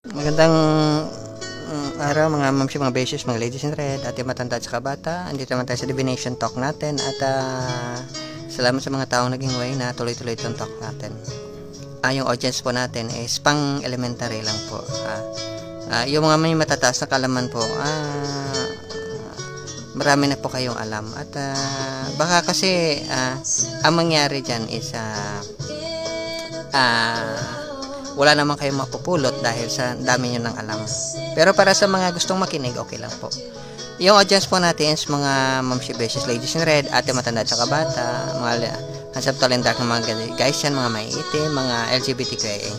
Magandang araw mga mamsi, mga beses, mga ladies in red, at yung matanda at saka bata. Andito naman tayo sa divination talk natin at salamat sa mga taong naging way na tuloy-tuloy itong talk natin. Yung audience po natin is pang elementary lang po. Yung mga may matataas na kalaman po, marami na po kayong alam at baka kasi ang mangyari dyan is wala naman kayong mapupulot dahil sa dami nyo ng alam. Pero para sa mga gustong makinig, okay lang po. Yung audience po natin is mga mamsi beses, ladies in red, ate matanda at saka bata, mga handsome tall and dark na mga guys yan, mga maiitim, mga LGBTQIA.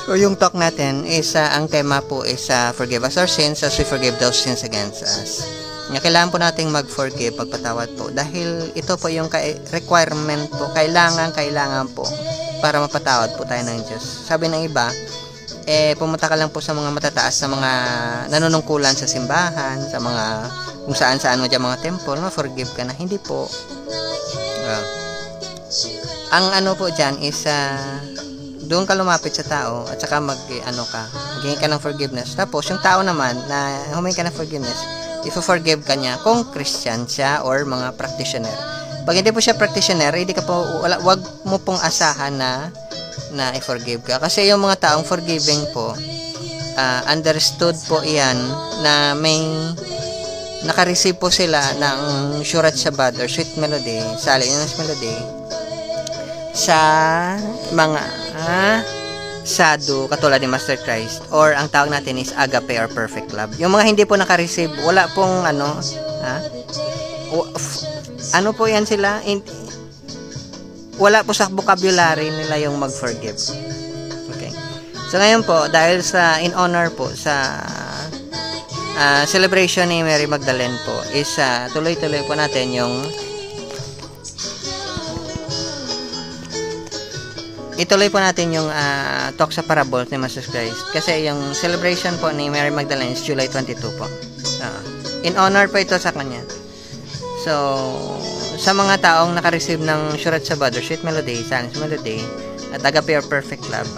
So yung talk natin is ang tema po is forgive us our sins as we forgive those sins against us. Kailangan po nating mag-forgive, pagpatawad po dahil ito po yung requirement po, kailangan po para mapatawad po tayo ng Diyos. Sabi ng iba, pumunta ka lang po sa mga matataas na mga nanunungkulan sa simbahan, sa mga kung saan mo dyan mga temple, ma-forgive ka na. Hindi po. Ang ano po dyan is doon ka lumapit sa tao at saka maghingi ka ng forgiveness. Tapos yung tao naman na humingi ka ng forgiveness, i-forgive ka niya kung Christian siya or mga practitioner. Pag hindi po siya practitioner, hindi ka po, wag mo pong asahan na i-forgive ka. Kasi yung mga taong forgiving po, understood po iyan na may naka-receive po sila ng Surat Shabad or Sweet Melody, Salinas Melody, sa mga sadhu katulad ni Master Christ, or ang tawag natin is agape or perfect love. Yung mga hindi po naka-receive, wala pong ano po yan sila, wala po sa vocabulary nila yung mag-forgive. Okay. So ngayon po, dahil sa in honor po sa celebration ni Mary Magdalene po, is tuloy-tuloy po natin yung ituloy po natin yung talk sa parables ni Master Christ. Kasi yung celebration po ni Mary Magdalene is July 22 po. In honor po ito sa kanya. So, sa mga taong naka-receive ng Surat Shabad or Sweet Melody, Silence Melody, at Agape or Perfect Love,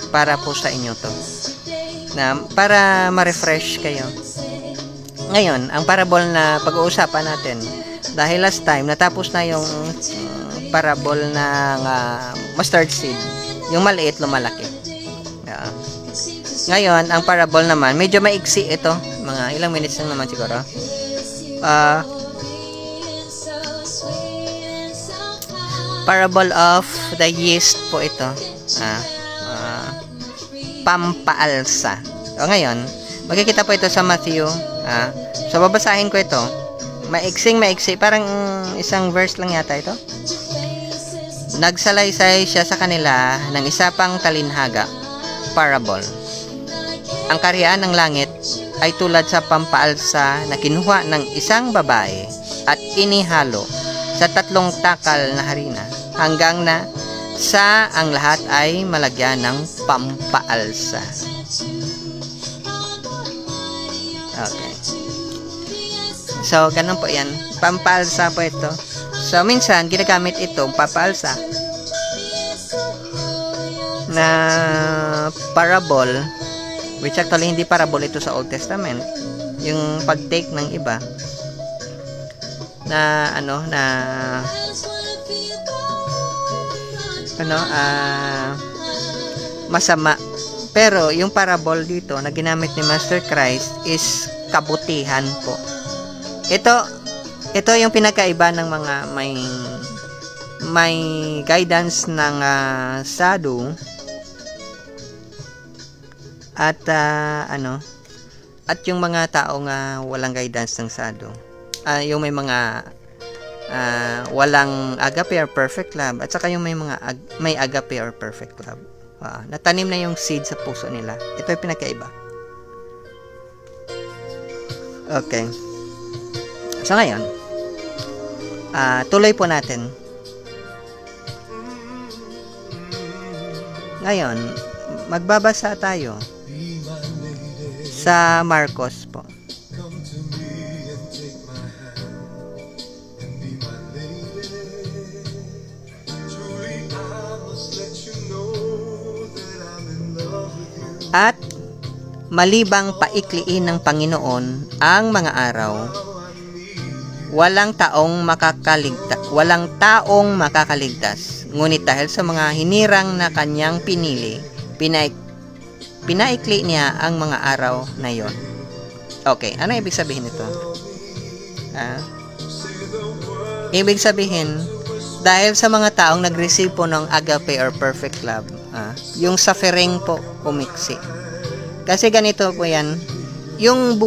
para po sa inyo to. Para ma-refresh kayo. Ngayon, ang parable na pag-uusapan natin, dahil last time, natapos na yung parable ng mustard seed, yung maliit lumalaki. Ngayon ang parable naman medyo maiksi ito, mga ilang minutes lang naman siguro. Parable of the yeast po ito, pampaalsa. Ngayon makikita po ito sa Matthew. So babasahin ko ito, maiksi, parang isang verse lang yata ito. Nagsalaysay siya sa kanila ng isa pang talinhaga, parable. Ang karyaan ng langit ay tulad sa pampaalsa na kinuha ng isang babae at inihalo sa 3 takal na harina hanggang na sa ang lahat ay malagyan ng pampaalsa. Okay. So, ganun po yan. Pampaalsa po ito. So, minsan, ginagamit itong papaalsa na parable, which actually hindi parable ito sa Old Testament. Yung pag-take ng iba na masama. Pero, yung parable dito na ginamit ni Master Christ is kabutihan po. Ito yung pinakaiba ng mga may guidance ng sadhu at at yung mga taong walang guidance ng sadhu. Yung may mga walang agape or perfect love at saka yung may agape or perfect love. Natanim na yung seed sa puso nila. Ito yung pinakaiba. Okay. So ngayon, tuloy po natin. Ngayon, magbabasa tayo sa Marcos po. At malibang paikliin ng Panginoon ang mga araw, walang taong makakaligtas. Ngunit dahil sa mga hinirang na kanyang pinili, pinaikli niya ang mga araw na yon. Okay, ano ibig sabihin nito? Ibig sabihin, dahil sa mga taong nag-receive po ng agape or perfect love, yung suffering po umiksi. Kasi ganito po yan, yung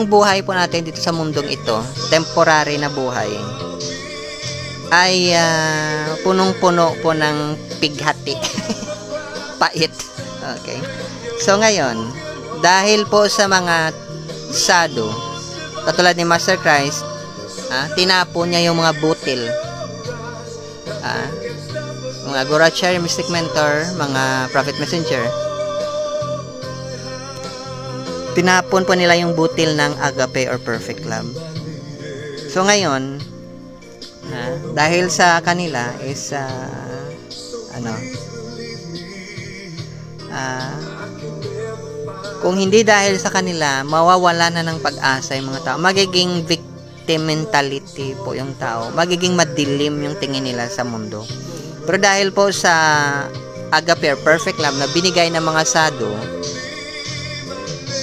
buhay po natin dito sa mundong ito, temporary na buhay, ay punong-puno po ng pighati. Pait. Okay. So ngayon, dahil po sa mga sado, katulad ni Master Christ, tinapon niya yung mga butil. Mga Gurachar, Mystic Mentor, mga Prophet Messenger, tinapon po nila yung butil ng agape or perfect love. So ngayon, dahil sa kanila is kung hindi dahil sa kanila, mawawala na ng pag-asa yung mga tao. Magiging victim mentality po yung tao. Magiging madilim yung tingin nila sa mundo. Pero dahil po sa agape or perfect love na binigay ng mga sado,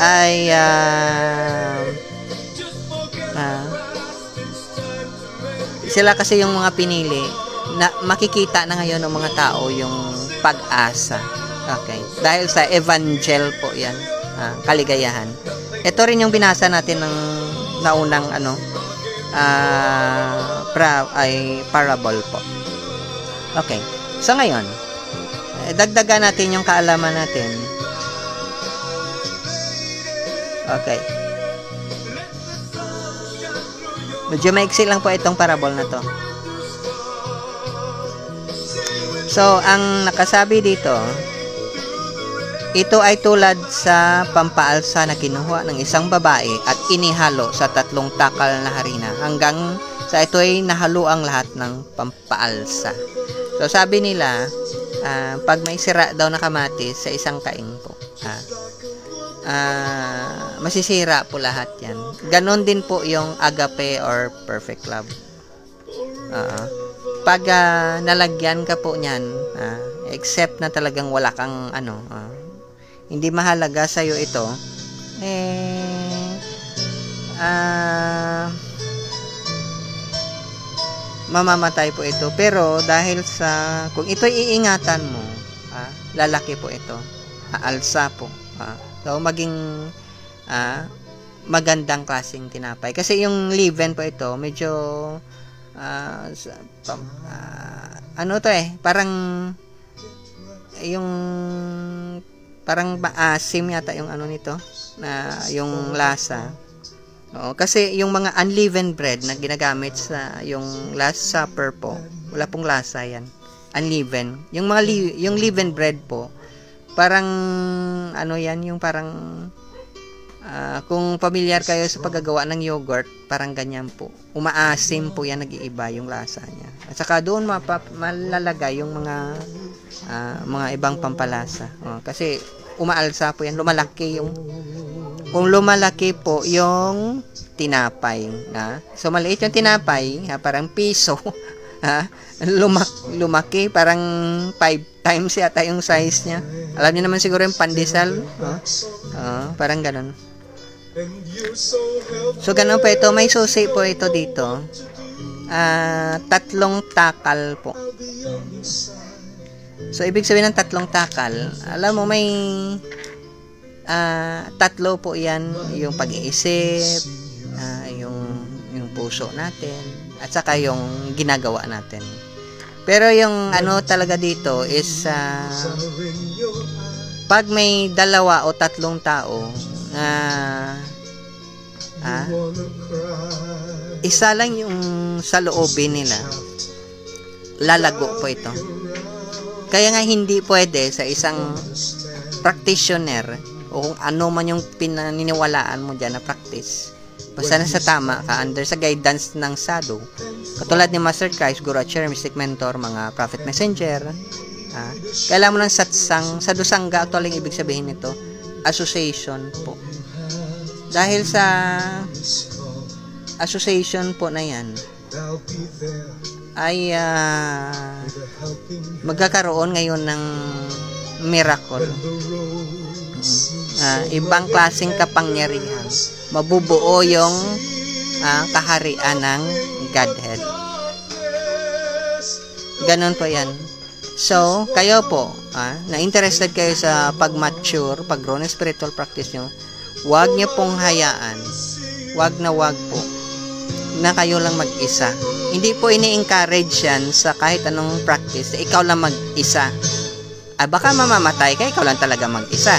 ay sila kasi yung mga pinili na makikita na ngayon ng mga tao yung pag-asa. Okay. Dahil sa evangel po yan, kaligayahan. Ito rin yung binasa natin ng naunang parable po. Okay. So ngayon, dagdagan natin yung kaalaman natin. Okay. Medyo maiksi lang po itong parable na to. So, ang nakasabi dito, ito ay tulad sa pampaalsa na kinuha ng isang babae at inihalo sa 3 takal na harina hanggang sa ito ay nahalo ang lahat ng pampaalsa. So, sabi nila, pag may sira daw na kamatis sa isang kaing po, masisira po lahat yan. Ganon din po yung agape or perfect love. Pag nalagyan ka po niyan, except na talagang wala kang hindi mahalaga sa'yo ito, mamamatay po ito. Pero dahil sa, kung ito'y iingatan mo, lalaki po ito, aalsa po. So, maging magandang klaseng tinapay. Kasi yung leaven po ito, medyo parang yung parang maasim yata yung nito, na yung lasa. Kasi yung mga unleavened bread na ginagamit sa yung Last Supper po, wala pong lasa yan. Unleavened. Yung mga yung leavened bread po, parang yan, yung parang kung familiar kayo sa paggagawa ng yogurt, parang ganyan po. Umaasim po yan, nag-iiba yung lasa niya. At saka doon malalagay yung mga ibang pampalasa. Kasi umaalsa po yan, lumalaki yung, kung lumalaki po yung tinapay. So maliit yung tinapay, parang piso. Lumaki, parang 5 times yata yung size niya. Alam niyo naman siguro yung pandesal. Parang ganun. So ganun po ito. May susi po ito dito. 3 takal po. So ibig sabihin ng 3 takal, alam mo may 3 po yan, yung pag-iisip, yung puso natin, at saka yung ginagawa natin. Pero yung talaga dito is pag may 2 o 3 tao na isa lang yung sa loobin nila, lalago po ito. Kaya nga hindi pwede sa isang practitioner o kung ano man yung pinaniniwalaan mo dyan na practice, basta na sa tama ka, under sa guidance ng sadhu, katulad ni Master Christ, Gurachar, Mystic Mentor, mga Prophet Messenger, kailangan mo ng satsang, sadhu sangga, actually ibig sabihin nito, association po. Dahil sa association po na yan, ay magkakaroon ngayon ng miracle. Ibang klaseng kapangyarihan. Mabubuo yung kaharian ng Godhead. Ganon po yan. So, kayo po, na interested kayo sa pag-mature, pag-grow ng spiritual practice nyo, huwag nyo pong hayaan, huwag po, na kayo lang mag-isa. Hindi po ini-encourage yan sa kahit anong practice, ikaw lang mag-isa. Baka mamamatay ka, ikaw lang talaga mag-isa.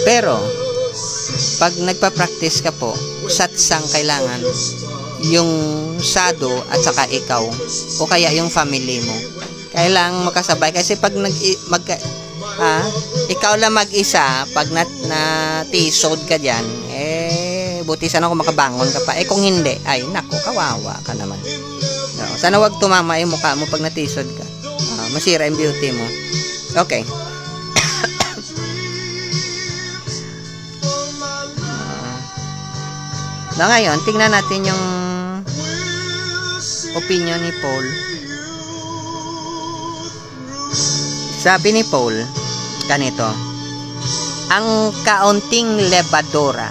Pero, pag nagpa-practice ka po, satsang kailangan yung sado at saka ikaw o kaya yung family mo. Kailangan makasabay kasi pag ikaw lang mag-isa, pag natisod ka diyan, buti sana kung makabangon ka pa. Kung hindi, ay nako, kawawa ka naman. Sana wag tumama yung mukha mo pag natisod ka. Masira yung beauty mo. Okay. Ngayon, tingnan natin yung opinion ni Paul. Sabi ni Paul, ganito, ang kaunting lebadora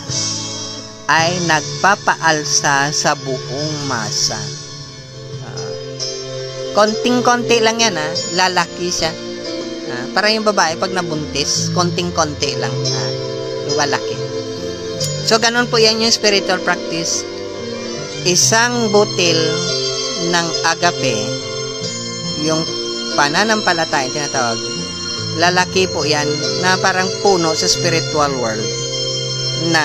ay nagpapaalsa sa buong masa. Konting-konti lang yan, lalaki siya. Para yung babae, pag nabuntis, konting-konti lang, lalaki. So, ganun po yan yung spiritual practice. Isang butil ng agape, yung pananampalataya tinatawag, lalaki po yan na parang puno sa spiritual world na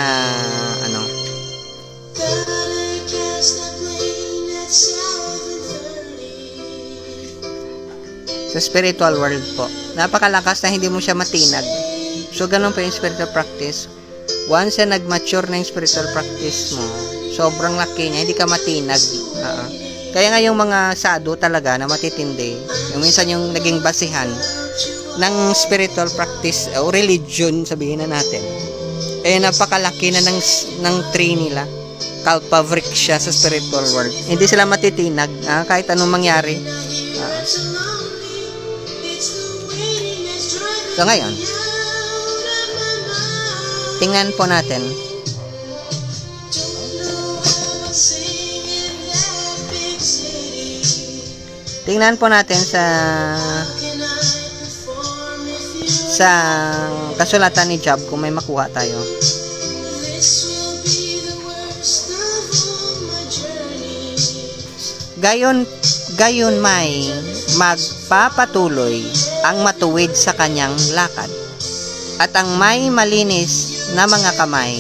sa spiritual world po. Napakalakas na hindi mo siya matinag. So, ganun po yung spiritual practice. Once na nag-mature na yung spiritual practice mo, sobrang laki niya, hindi ka matinag. Kaya nga yung mga sado talaga na matitindi, yung minsan yung naging basihan ng spiritual practice o religion, sabihin na natin, napakalaki na ng tree nila. Kalpavriksha sa spiritual world. Hindi sila matitinag kahit anong mangyari. So ngayon, tingnan po natin sa kasulatan ni Job kung may makuha tayo. Gayon may magpapatuloy ang matuwid sa kanyang lakad, at ang may malinis na mga kamay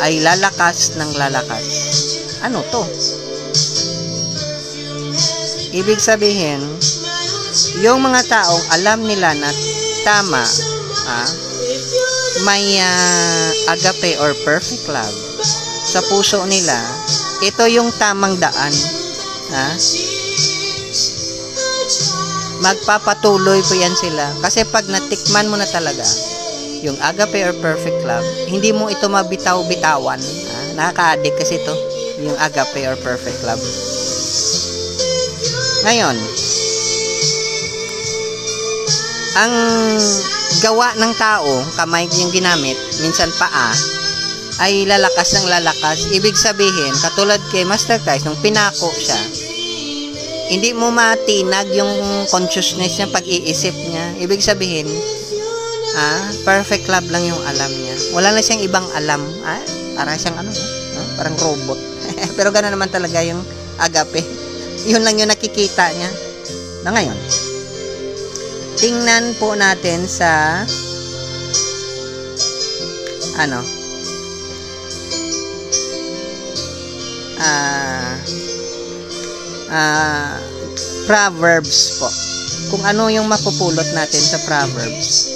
ay lalakas ng lalakas. Ano to? Ibig sabihin, yung mga taong alam nila na tama, may agape or perfect love sa puso nila, ito yung tamang daan. Magpapatuloy po yan sila. Kasi pag natikman mo na talaga yung agape or perfect love, hindi mo ito mabitaw-bitawan. Nakaka-addict kasi ito, yung agape or perfect love. Ngayon, ang gawa ng tao, kamay yung ginamit, minsan paa, ay lalakas ng lalakas. Ibig sabihin, katulad kay Master Christ, nung pinako siya, hindi mo matinag yung consciousness niya, pag-iisip niya. Ibig sabihin, perfect love lang yung alam niya. Wala na siyang ibang alam. Para siyang parang robot. Pero gano'n naman talaga yung agape. Yun lang yung nakikita niya. Na ngayon, tingnan po natin sa Proverbs po. Kung ano yung mapupulot natin sa Proverbs.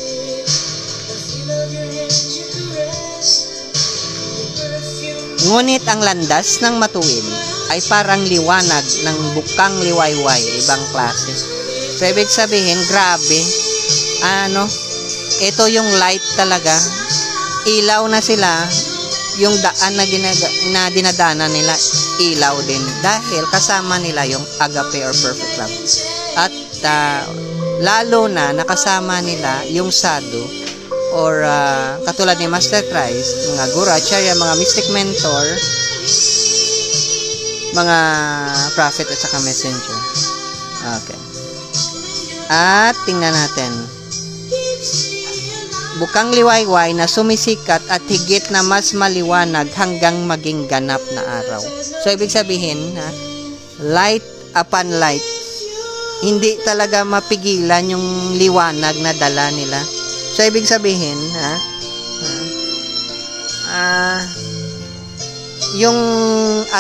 Ngunit ang landas ng matuwid ay parang liwanag ng bukang liwayway, ibang klase. So, ibig sabihin, grabe, ito yung light talaga. Ilaw na sila, yung daan na dinadaanan nila, ilaw din. Dahil kasama nila yung agape or perfect love. At lalo na nakasama nila yung sadhu or katulad ni Master Christ, mga guru, acharya, mga mystic mentor, mga prophet at saka messenger. Okay. At tingnan natin. Bukang liwayway na sumisikat at higit na mas maliwanag hanggang maging ganap na araw. So, ibig sabihin, light upon light. Hindi talaga mapigilan yung liwanag na dala nila. So, ibig sabihin, yung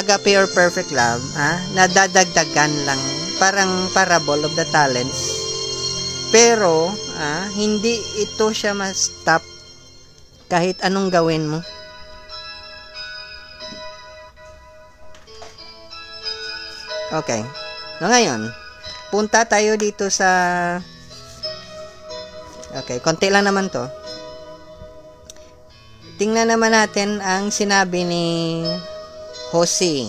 agape or perfect love, nadadagdagan lang. Parang parable of the talents. Pero, hindi ito siya ma-stop kahit anong gawin mo. Okay. So, ngayon, punta tayo dito sa... Okay, konti lang naman to. Tingnan naman natin ang sinabi ni Jose.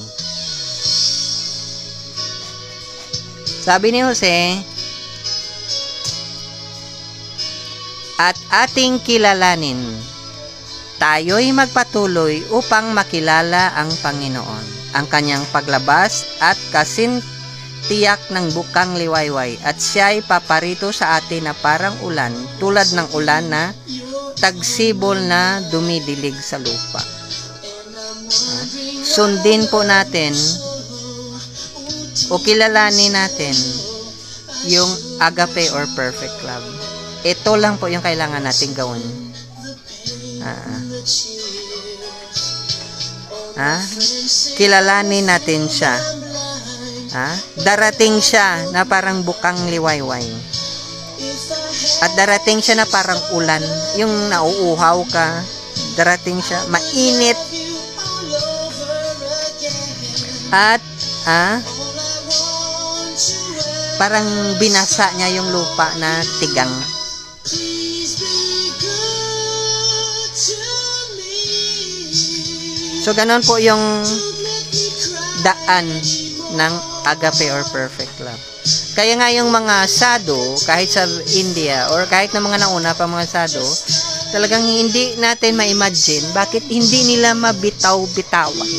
Sabi ni Jose, at ating kilalanin, tayo'y magpatuloy upang makilala ang Panginoon, ang kanyang paglabas at kasintiyak ng bukang liwayway, at siya'y paparito sa atin na parang ulan, tulad ng ulan na tagsibol na dumidilig sa lupa. Sundin po natin o kilalanin natin yung agape or perfect love. Ito lang po yung kailangan nating gawin. Kilalanin natin siya. Darating siya na parang bukang liwayway. At darating siya na parang ulan. Yung nauuhaw ka. Darating siya. Mainit. At, parang binasa niya yung lupa na tigang. So, ganon po yung daan ng agape or perfect love. Kaya nga yung mga sadhu, kahit sa India, or kahit na mga nauna pa mga sadhu, talagang hindi natin ma-imagine bakit hindi nila mabitaw-bitawan.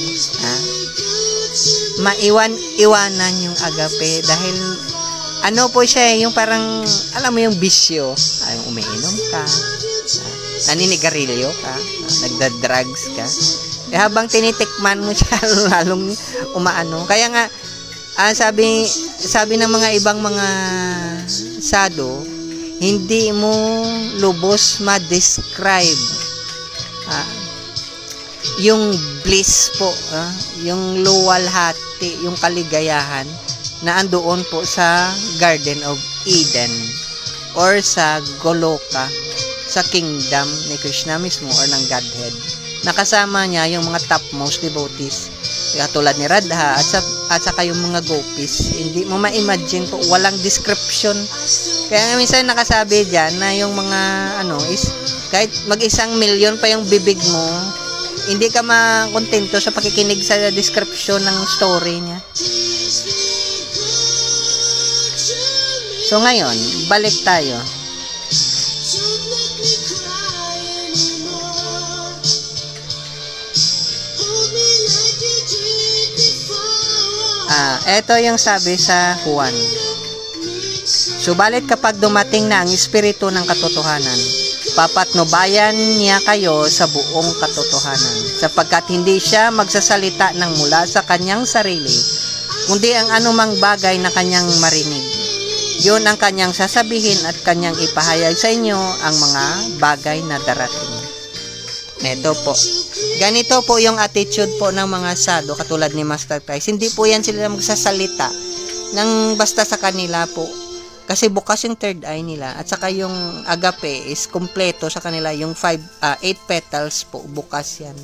Maiwan-iwanan yung agape dahil ano po siya, yung parang, alam mo yung bisyo, yung umiinom ka, naninigarilyo ka, nagda-drugs ka. Habang tinitikman mo siya, lalong umaano. Kaya nga, sabi ng mga ibang mga sadhu, hindi mo lubos ma-describe yung bliss po, yung luwalhati, yung kaligayahan na andoon po sa Garden of Eden or sa Goloka, sa kingdom ni Krishna mismo or ng Godhead. Nakasama niya yung mga topmost devotees katulad ni Radha at saka yung mga gopis. Hindi mo ma-imagine po, walang description. Kaya minsan nakasabi dyan na yung mga is kahit mag-1 milyon pa yung bibig mo, hindi ka makontento sa pakikinig sa description ng story niya. So ngayon, balik tayo. Ito yung sabi sa Juan. Subalit kapag dumating na ang Espiritu ng katotohanan, papatnubayan niya kayo sa buong katotohanan, sapagkat hindi siya magsasalita ng mula sa kanyang sarili, kundi ang anumang bagay na kanyang marinig. Yun ang kanyang sasabihin at kanyang ipahayag sa inyo ang mga bagay na darating. Ito po. Ganito po yung attitude po ng mga sadhu katulad ni Master Christ. Hindi po yan sila magsasalita ng basta sa kanila po. Kasi bukas yung third eye nila. At saka yung agape is kompleto sa kanila. Yung 8 petals po, bukas yan.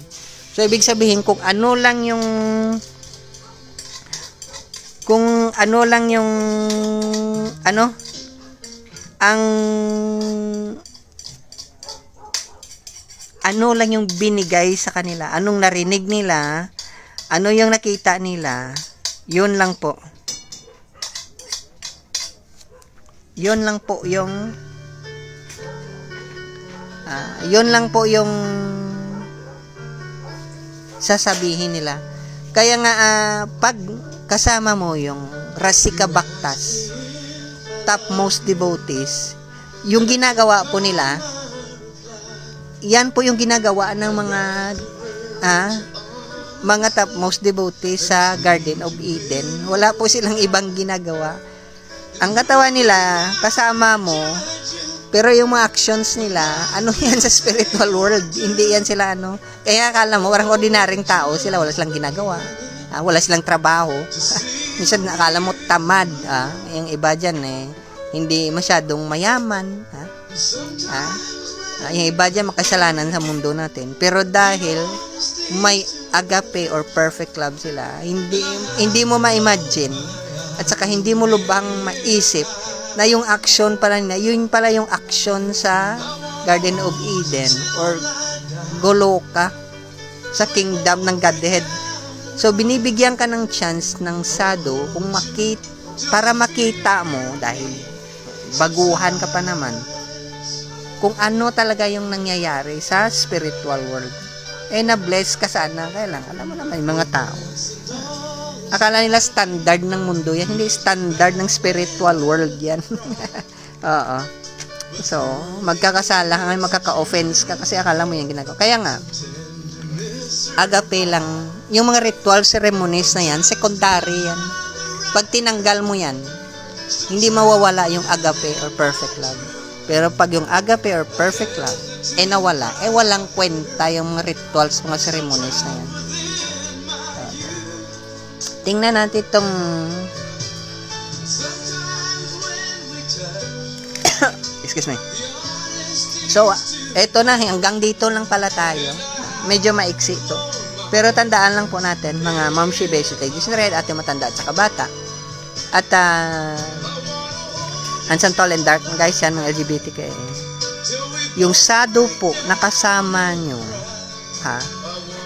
So, ibig sabihin, kung ano lang yung ang ano lang yung binigay sa kanila, anong narinig nila, ano yung nakita nila, yun lang po. Yun lang po yung sasabihin nila. Kaya nga pag kasama mo yung Rasika Bhaktas, topmost devotees, yung ginagawa po nila, yan po yung ginagawa ng mga topmost devotees sa Garden of Eden. Wala po silang ibang ginagawa. Ang katawan nila, kasama mo, pero yung mga actions nila, ano yan sa spiritual world? Hindi yan sila Kaya akala mo, parang ordinaryong tao sila, wala silang ginagawa. Wala silang trabaho. Minsan akala mo tamad. Yung iba dyan hindi masyadong mayaman. Yung iba dyan makasalanan sa mundo natin. Pero dahil may agape or perfect love sila, hindi mo ma-imagine at saka hindi mo lubhang maisip na yung action pala niya, yun pala yung action sa Garden of Eden or Goloka, sa kingdom ng Godhead. So, binibigyan ka ng chance ng sadhu para makita mo, dahil baguhan ka pa naman, kung ano talaga yung nangyayari sa spiritual world. Na-bless ka sana, kaya lang, alam mo naman, yung mga tao. Akala nila standard ng mundo yan. Hindi standard ng spiritual world yan. Oo. So, magkakasala ka ngayon, magkaka-offense ka kasi akala mo yung ginagawa. Kaya nga, agape lang. Yung mga ritual ceremonies na yan, secondary yan. Pag tinanggal mo yan, hindi mawawala yung agape or perfect love. Pero pag yung agape or perfect love, nawala, walang kwenta yung mga rituals, mga ceremonies na yan. Tingnan natin itong excuse me. So, eto na, hanggang dito lang pala tayo. Medyo maiksi ito. Pero tandaan lang po natin, mga Mamshi Basic, Red, at yung matanda at saka bata. At handsome, tall, and dark, guys, yan, mga LGBTQ. Yung sadhu po, nakasama nyo,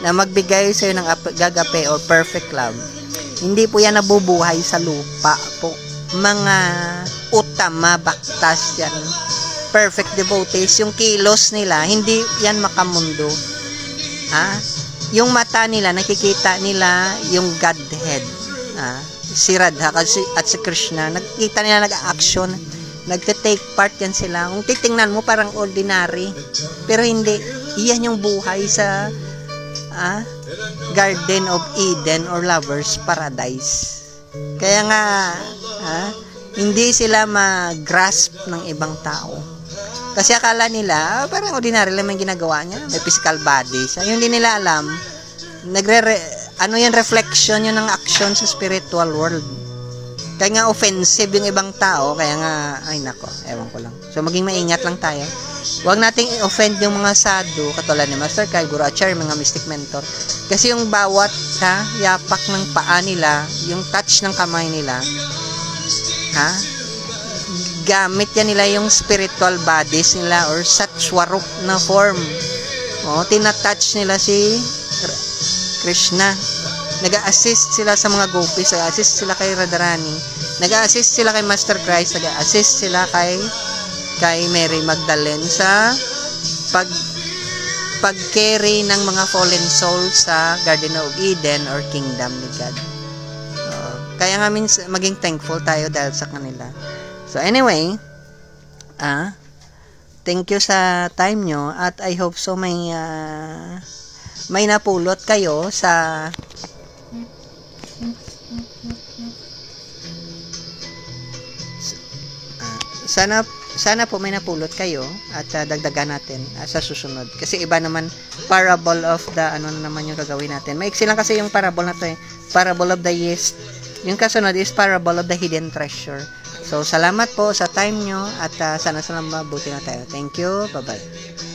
na magbigay sa'yo ng gagape or perfect love, hindi po yan nabubuhay sa lupa po. Mga utama bhaktas yan, perfect devotees, yung kilos nila, hindi yan makamundo. Yung mata nila, nakikita nila yung Godhead. Si Radha at si Krishna, nakikita nila nag-action, nagte-take part yan sila. Kung titingnan mo, parang ordinary. Pero hindi, iyan yung buhay sa Garden of Eden or Lover's Paradise. Kaya nga, hindi sila mag-grasp ng ibang tao. Kasi akala nila, parang ordinary lang yung ginagawa niya. May physical body siya. Yung hindi nila alam, ano yan, reflection yun ng action sa spiritual world. Kaya nga offensive yung ibang tao. Kaya nga, ay nako, ewan ko lang. So maging maingat lang tayo. Huwag nating i-offend yung mga sadhu, katulad ni Master Kai, Guru Acharya, mga mystic mentor. Kasi yung bawat yapak ng paa nila, yung touch ng kamay nila, gamit yan nila yung spiritual bodies nila or satswaruk na form. Tinatouch nila si Krishna. Nag-a-assist sila sa mga gopis, nag-a-assist sila kay Radharani, nag-a-assist sila kay Master Christ, nag-a-assist sila kay Mary Magdalene sa pag-carry ng mga fallen souls sa Garden of Eden or Kingdom ni God. Kaya nga maging thankful tayo dahil sa kanila. So anyway, thank you sa time nyo at I hope so may napulot kayo sa sana po may napulot kayo at dagdagan natin sa susunod. Kasi iba naman, parable of the, naman yung gagawin natin. Maiksi lang kasi yung parable na to Parable of the yeast. Yung kasunod is parable of the hidden treasure. So, salamat po sa time nyo at sana mabuti na tayo. Thank you. Bye-bye.